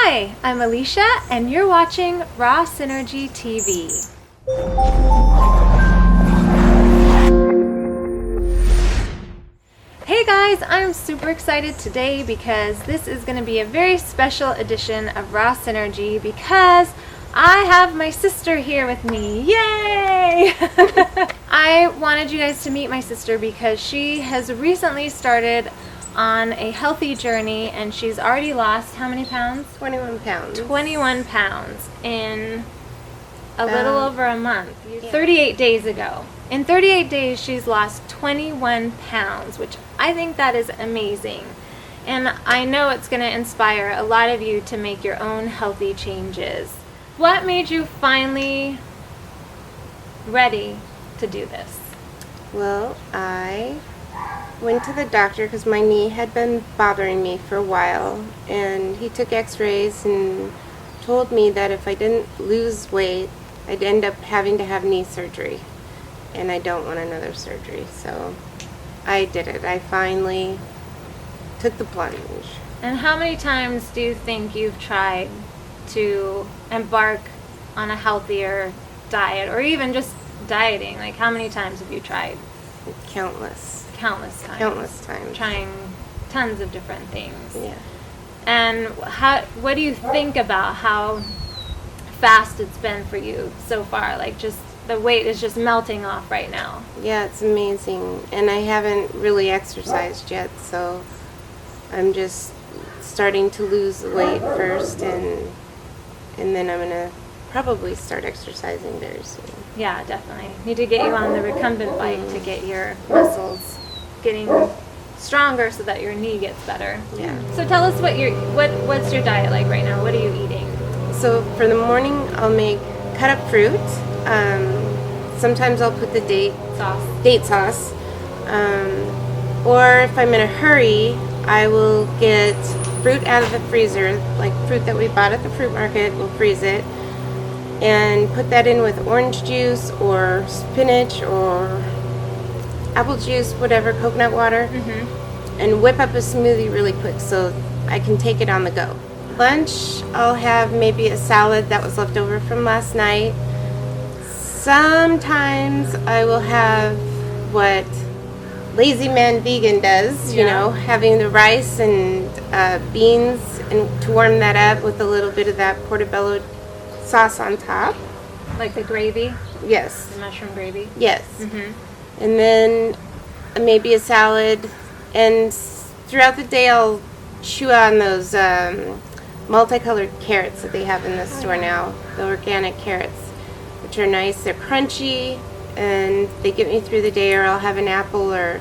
Hi, I'm Alicia, and you're watching Raw Synergy TV. Hey guys, I'm super excited today because this is going to be a very special edition of Raw Synergy because I have my sister here with me. Yay! I wanted you guys to meet my sister because she has recently started on a healthy journey and she's already lost how many pounds? 21 pounds. 21 pounds in a little over a month. Yeah. 38 days ago. In 38 days, she's lost 21 pounds, which I think that is amazing. And I know it's going to inspire a lot of you to make your own healthy changes. What made you finally ready to do this? Well, I went to the doctor because my knee had been bothering me for a while, and he took x-rays and told me that if I didn't lose weight, I'd end up having to have knee surgery, and I don't want another surgery, so I did it. I finally took the plunge. And how many times do you think you've tried to embark on a healthier diet, or even just dieting? Like, how many times have you tried? Countless times. Trying tons of different things. Yeah. And what do you think about how fast it's been for you so far? Like, just the weight is just melting off right now. Yeah, it's amazing. And I haven't really exercised yet, so I'm just starting to lose the weight first, and then I'm going to probably start exercising very soon. Yeah, definitely. Need to get you on the recumbent bike to get your muscles getting stronger so that your knee gets better. Yeah. So tell us what's your diet like right now? What are you eating? So for the morning, I'll make cut up fruit. Sometimes I'll put the date sauce. Or if I'm in a hurry, I will get fruit out of the freezer, like fruit that we bought at the fruit market. We'll freeze it and put that in with orange juice or spinach or apple juice, whatever, coconut water, and whip up a smoothie really quick so I can take it on the go. Lunch, I'll have maybe a salad that was left over from last night. Sometimes I will have what Lazy Man Vegan does, you know, having the rice and beans and to warm that up with a little bit of that portobello sauce on top. Like the gravy? Yes. The mushroom gravy? Yes. And then maybe a salad. And throughout the day, I'll chew on those multicolored carrots that they have in the store now, the organic carrots, which are nice. They're crunchy, and they get me through the day. Or I'll have an apple, or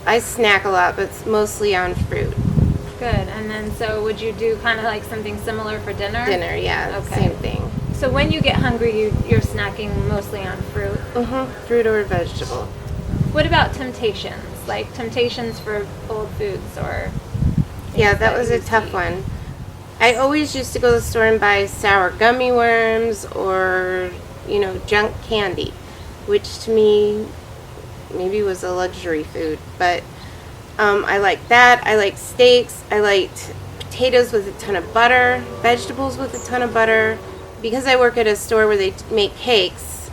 I snack a lot, but it's mostly on fruit. Good. And then, so would you do kind of like something similar for dinner? Dinner, yeah, Okay. same thing. So when you get hungry, you're snacking mostly on fruit. Fruit or vegetable. What about temptations? Like temptations for old foods or... Yeah, that was a tough one. I always used to go to the store and buy sour gummy worms or, junk candy, which to me maybe was a luxury food. But I liked that. I liked steaks. I liked potatoes with a ton of butter, vegetables with a ton of butter. Because I work at a store where they make cakes,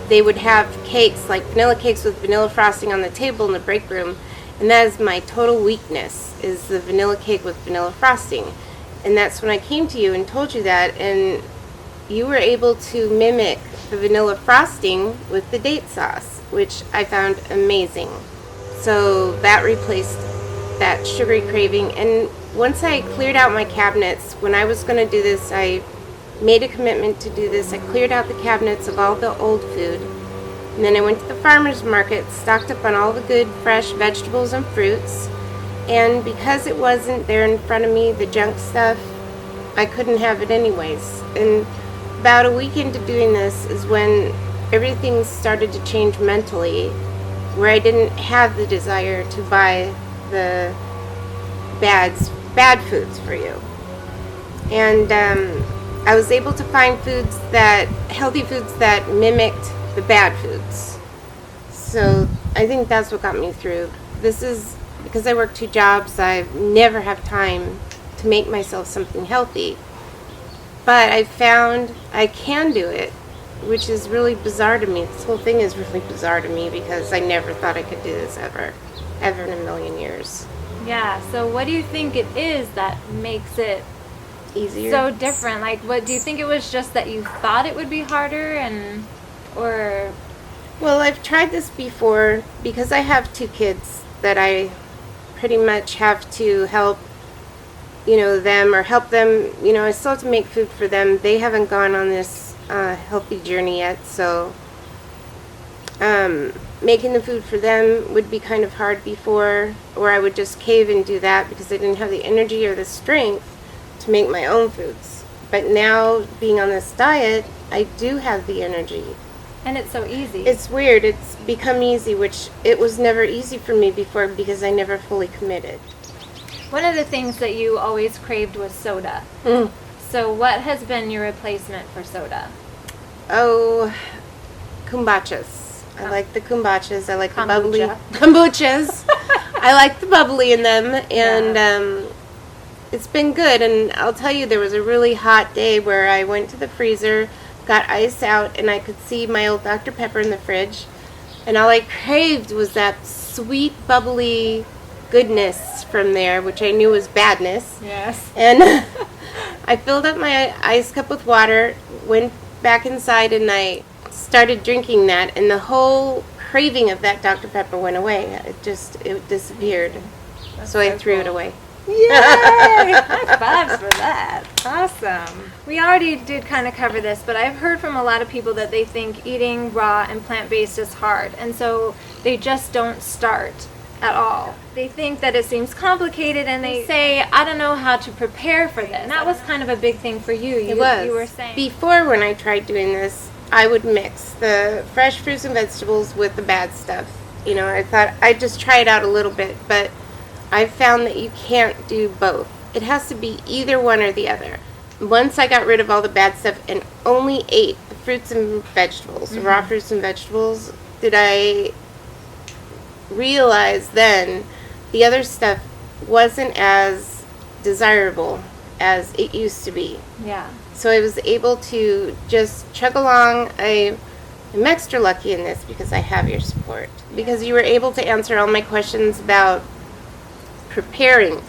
they would have cakes, like vanilla cakes with vanilla frosting on the table in the break room. And that is my total weakness, is the vanilla cake with vanilla frosting. And that's when I came to you and told you that, and you were able to mimic the vanilla frosting with the date sauce, which I found amazing. So that replaced that sugary craving. And once I cleared out my cabinets, when I was going to do this, I made a commitment to do this. I cleared out the cabinets of all the old food. And then I went to the farmer's market, stocked up on all the good fresh vegetables and fruits. And because it wasn't there in front of me, the junk stuff, I couldn't have it anyways. And about a week into doing this is when everything started to change mentally, where I didn't have the desire to buy the bad foods for you. And I was able to find healthy foods that mimicked the bad foods. So I think that's what got me through. This is because I work 2 jobs. I never have time to make myself something healthy. But I found I can do it, which is really bizarre to me. This whole thing is really bizarre to me because I never thought I could do this ever in a million years. Yeah, so what do you think it is that makes it Easier. so different? Like, what do you think it was just that you thought it would be harder, or Well, I've tried this before because I have 2 kids that I pretty much have to help, them or help them. I still have to make food for them. They haven't gone on this healthy journey yet, so making the food for them would be kind of hard before, or I would just cave and do that because I didn't have the energy or the strength to make my own foods. But now, being on this diet, I do have the energy. and it's so easy. It's weird. It's become easy, which it was never easy for me before because I never fully committed. One of the things that you always craved was soda. Mm. So what has been your replacement for soda? Oh, kombuchas. I like the kombuchas. I like the bubbly Kombucha. kombuchas. I like the bubbly in them, and it's been good. And I'll tell you, there was a really hot day where I went to the freezer, got ice out, and I could see my old Dr. Pepper in the fridge, and all I craved was that sweet, bubbly goodness from there, which I knew was badness. Yes. And I filled up my ice cup with water, went back inside, and I started drinking that, and the whole craving of that Dr. Pepper went away. It disappeared. So I threw it away. Yay! High fives for that. Awesome. We already did kind of cover this, but I've heard from a lot of people that they think eating raw and plant-based is hard, and so they just don't start at all. They think that it seems complicated, and they say, I don't know how to prepare for this. And that was kind of a big thing for you. It was. You were saying. Before, when I tried doing this, I would mix the fresh fruits and vegetables with the bad stuff. I thought I'd just try it out a little bit, but I've found that you can't do both. It has to be either one or the other. Once I got rid of all the bad stuff and only ate the fruits and vegetables, the raw fruits and vegetables, did I realize then the other stuff wasn't as desirable as it used to be. Yeah. So I was able to just chug along. I'm extra lucky in this because I have your support. Because you were able to answer all my questions about preparing.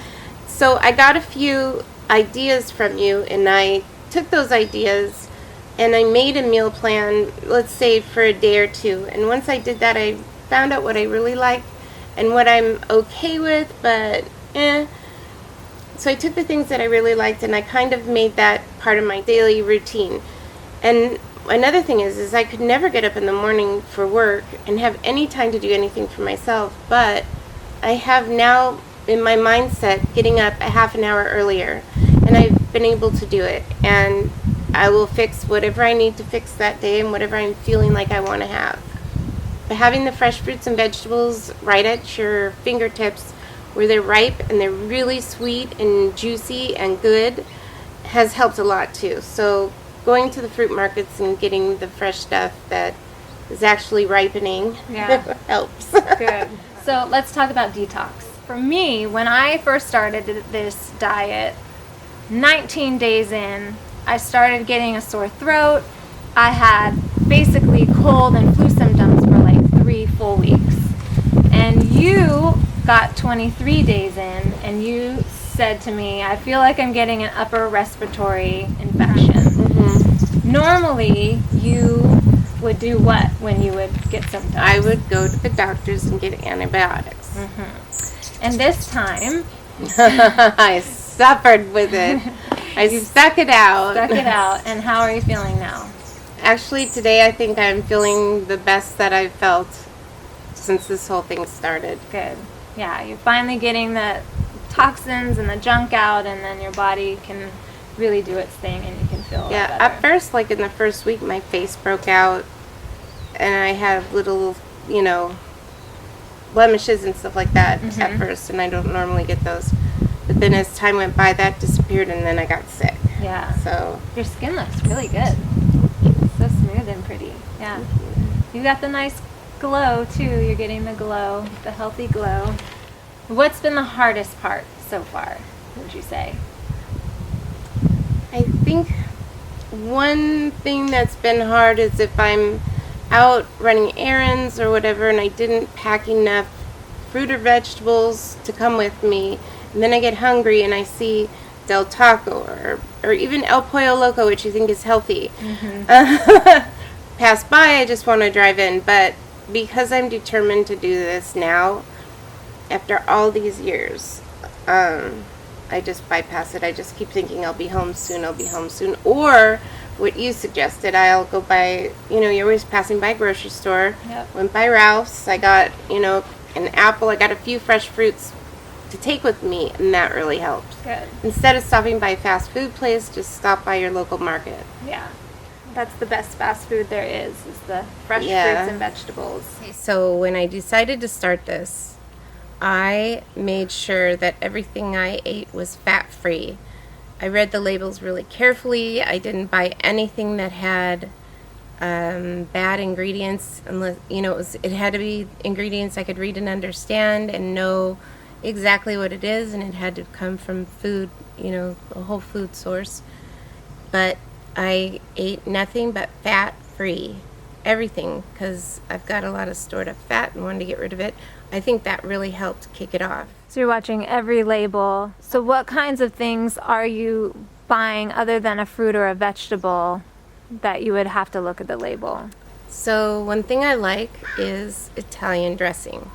So I got a few ideas from you, and I took those ideas and I made a meal plan, let's say for a day or 2. And once I did that, I found out what I really like and what I'm okay with, but So I took the things that I really liked and I kind of made that part of my daily routine. And another thing is I could never get up in the morning for work and have any time to do anything for myself, but I have now in my mindset getting up a half an hour earlier, and I've been able to do it, and I will fix whatever I need to fix that day and whatever I'm feeling like I want to have. But having the fresh fruits and vegetables right at your fingertips where they're ripe and they're really sweet and juicy and good has helped a lot too. So going to the fruit markets and getting the fresh stuff that is actually ripening helps. Good. So let's talk about detox. For me, when I first started this diet, 19 days in, I started getting a sore throat. I had basically cold and flu symptoms for like 3 full weeks. And you got 23 days in, and you said to me, I feel like I'm getting an upper respiratory infection. Mm-hmm. Normally, you would do what when you would get symptoms? I would go to the doctors and get antibiotics. Mm-hmm. And this time, I suffered with it. I stuck it out. Stuck it out. And how are you feeling now? Actually, today I think I'm feeling the best that I've felt since this whole thing started. Good. Yeah, you're finally getting the toxins and the junk out, and then your body can really do its thing, and you can feel a lot better. At first, like in the first week, my face broke out, and I had little, blemishes and stuff like that at first, and I don't normally get those. But then as time went by, that disappeared, and then I got sick. Yeah. So your skin looks really good. It's so smooth and pretty. Yeah. You got the nice glow too. You're getting the glow, the healthy glow. What's been the hardest part so far, would you say? I think one thing that's been hard is if I'm out running errands or whatever and I didn't pack enough fruit or vegetables to come with me, and then I get hungry and I see Del Taco or even El Pollo Loco, which you think is healthy, pass by, I just want to drive in. But because I'm determined to do this now, after all these years, I just bypass it. I just keep thinking I'll be home soon, Or what you suggested, I'll go by, you're always passing by a grocery store. Yep. Went by Ralph's. I got, an apple. I got a few fresh fruits to take with me, and that really helped. Good. Instead of stopping by a fast food place, just stop by your local market. Yeah. That's the best fast food there is the fresh fruits and vegetables. So when I decided to start this, I made sure that everything I ate was fat-free. I read the labels really carefully. I didn't buy anything that had bad ingredients, unless it had to be ingredients I could read and understand and know exactly what it is, and it had to come from food, a whole food source. But I ate nothing but fat-free, everything, because I've got a lot of stored up fat and wanted to get rid of it. I think that really helped kick it off. So you're watching every label. So what kinds of things are you buying other than a fruit or a vegetable that you would have to look at the label? So one thing I like is Italian dressing.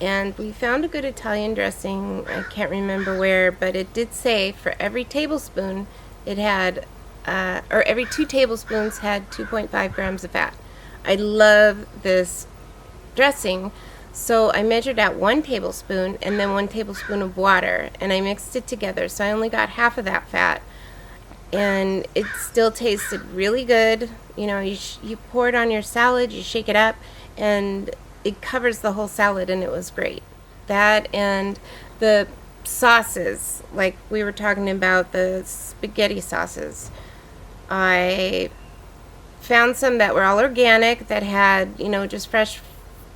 And we found a good Italian dressing, I can't remember where, but it did say for every tablespoon it had, or every 2 tablespoons had 2.5 grams of fat. I love this dressing. So I measured out 1 tablespoon and then 1 tablespoon of water, and I mixed it together. So I only got half of that fat, and it still tasted really good. You pour it on your salad, you shake it up, and it covers the whole salad, and it was great. That and the sauces, like we were talking about, the spaghetti sauces. I found some that were all organic, that had, just fresh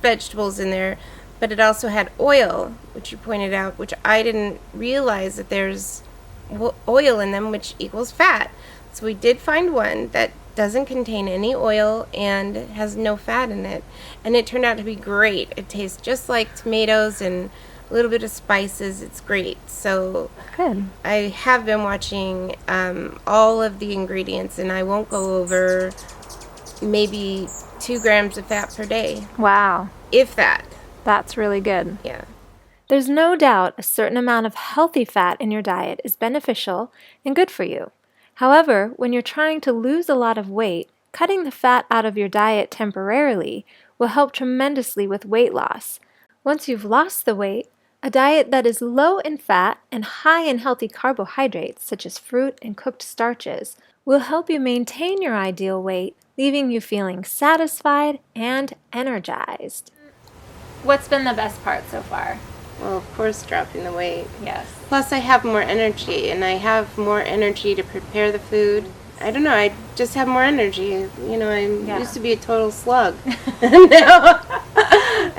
vegetables in there, but it also had oil, which you pointed out, which I didn't realize that there's oil in them, which equals fat. So we did find one that doesn't contain any oil and has no fat in it, and it turned out to be great. It tastes just like tomatoes and a little bit of spices. It's great. So good. I have been watching all of the ingredients, and I won't go over maybe 2 grams of fat per day. Wow. If that. That's really good. Yeah. There's no doubt a certain amount of healthy fat in your diet is beneficial and good for you. However, when you're trying to lose a lot of weight, cutting the fat out of your diet temporarily will help tremendously with weight loss. Once you've lost the weight, a diet that is low in fat and high in healthy carbohydrates, such as fruit and cooked starches, will help you maintain your ideal weight, leaving you feeling satisfied and energized. What's been the best part so far? Well, of course, dropping the weight. Yes. Plus, I have more energy, and I have more energy to prepare the food. I don't know, I just have more energy. I used to be a total slug. and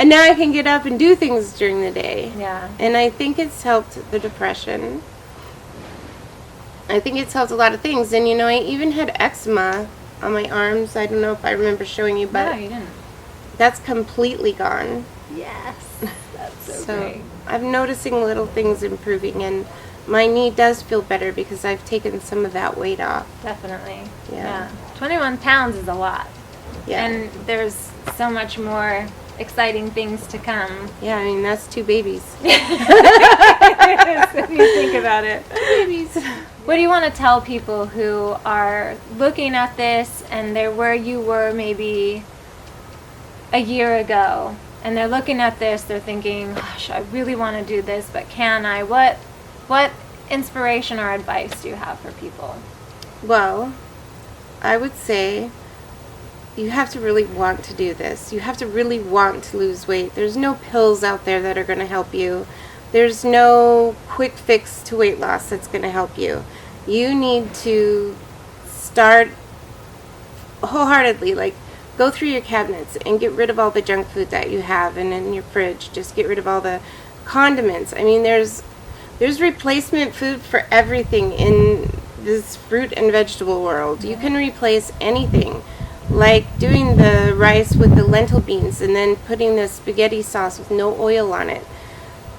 now I can get up and do things during the day. Yeah. And I think it's helped the depression. I think it's helped a lot of things. And, I even had eczema on my arms. I don't know if I remember showing you, but No, you didn't. that's completely gone. Yes. That's So great. I'm noticing little things improving, and my knee does feel better because I've taken some of that weight off. Definitely. Yeah. 21 pounds is a lot. Yeah. And there's so much more exciting things to come. Yeah, I mean, that's 2 babies. When you think about it. Babies. What do you want to tell people who are looking at this and they're where you were maybe a year ago, and they're looking at this, they're thinking, gosh, I really want to do this, but can I? What inspiration or advice do you have for people? Well, I would say you have to really want to do this. You have to really want to lose weight. There's no pills out there that are going to help you. There's no quick fix to weight loss that's going to help you. You need to start wholeheartedly, like go through your cabinets and get rid of all the junk food that you have and in your fridge. Just get rid of all the condiments. I mean, there's replacement food for everything in this fruit and vegetable world. You can replace anything, like doing the rice with the lentil beans and then putting the spaghetti sauce with no oil on it.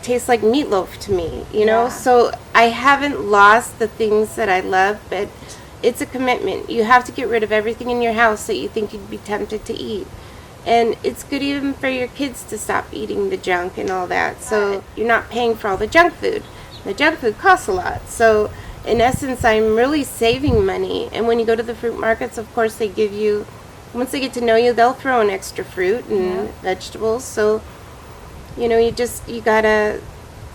Tastes like meatloaf to me, you know? Yeah. So I haven't lost the things that I love, but it's a commitment. You have to get rid of everything in your house that you think you'd be tempted to eat. And it's good even for your kids to stop eating the junk and all that. So you're not paying for all the junk food. The junk food costs a lot. So in essence, I'm really saving money. And when you go to the fruit markets, of course, they give you, once they get to know you, they'll throw in extra fruit and vegetables. So, you know, you gotta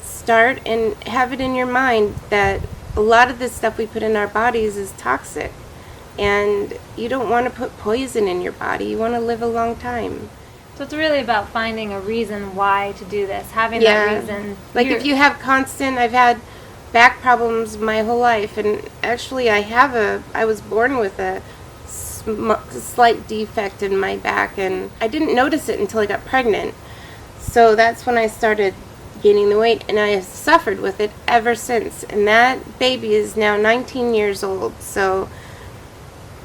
start and have it in your mind that a lot of this stuff we put in our bodies is toxic. And you don't want to put poison in your body. You want to live a long time. So it's really about finding a reason why to do this, having that reason. Like if you have I've had back problems my whole life, and actually I was born with a slight defect in my back, and I didn't notice it until I got pregnant. So that's when I started gaining the weight, and I have suffered with it ever since. And that baby is now 19 years old, so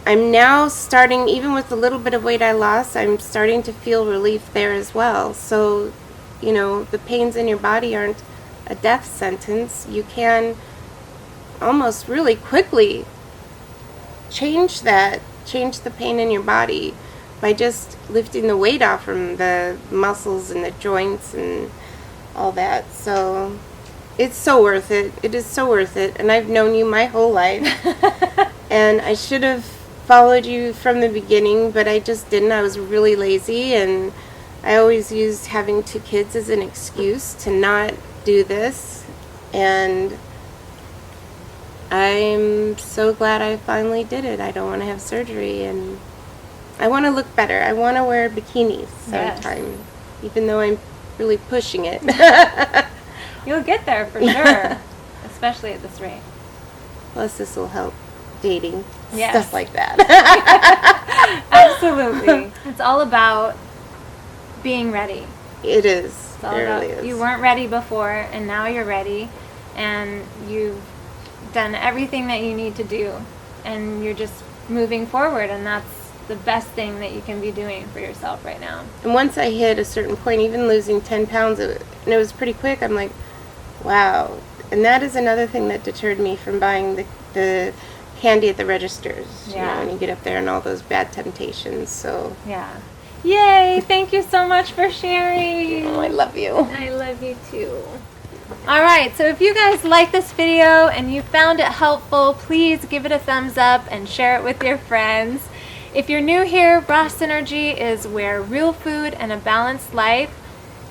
I'm now starting, even with the little bit of weight I lost, I'm starting to feel relief there as well. So, you know, the pains in your body aren't a death sentence. You can almost really quickly change the pain in your body by just lifting the weight off from the muscles and the joints and all that. So it's so worth it. It is so worth it. And I've known you my whole life. And I should have followed you from the beginning, but I just didn't. I was really lazy, and I always used having 2 kids as an excuse to not do this. And I'm so glad I finally did it. I don't want to have surgery, and I want to look better. I want to wear bikinis sometime, even though I'm really pushing it. You'll get there for sure, especially at this rate. Plus, this will help dating, Yes. stuff like that. Absolutely. It's all about being ready. It is. It's all It about, really is. you weren't ready before, and now you're ready, and you've done everything that you need to do, and you're just moving forward, and that's the best thing that you can be doing for yourself right now. And once I hit a certain point, even losing 10 pounds, and it was pretty quick, I'm like, wow. And that is another thing that deterred me from buying the candy at the registers. You know, when you get up there and all those bad temptations. So yeah. Yay! Thank you so much for sharing. I love you. I love you too. Alright, so if you guys like this video and you found it helpful, please give it a thumbs up and share it with your friends. If you're new here, Raw Synergy is where real food and a balanced life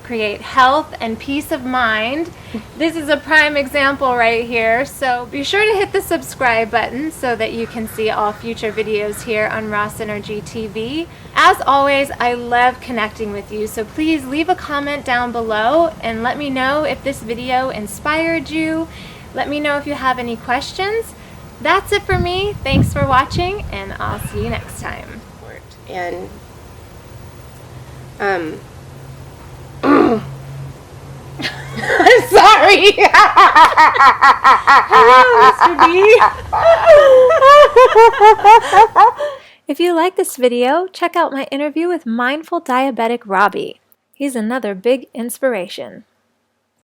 create health and peace of mind. This is a prime example right here, so be sure to hit the subscribe button so that you can see all future videos here on Raw Synergy TV. As always, I love connecting with you, so please leave a comment down below and let me know if this video inspired you. Let me know if you have any questions. That's it for me. Thanks for watching, and I'll see you next time. And I'm sorry. If you like this video, check out my interview with Mindful Diabetic Robbie. He's another big inspiration.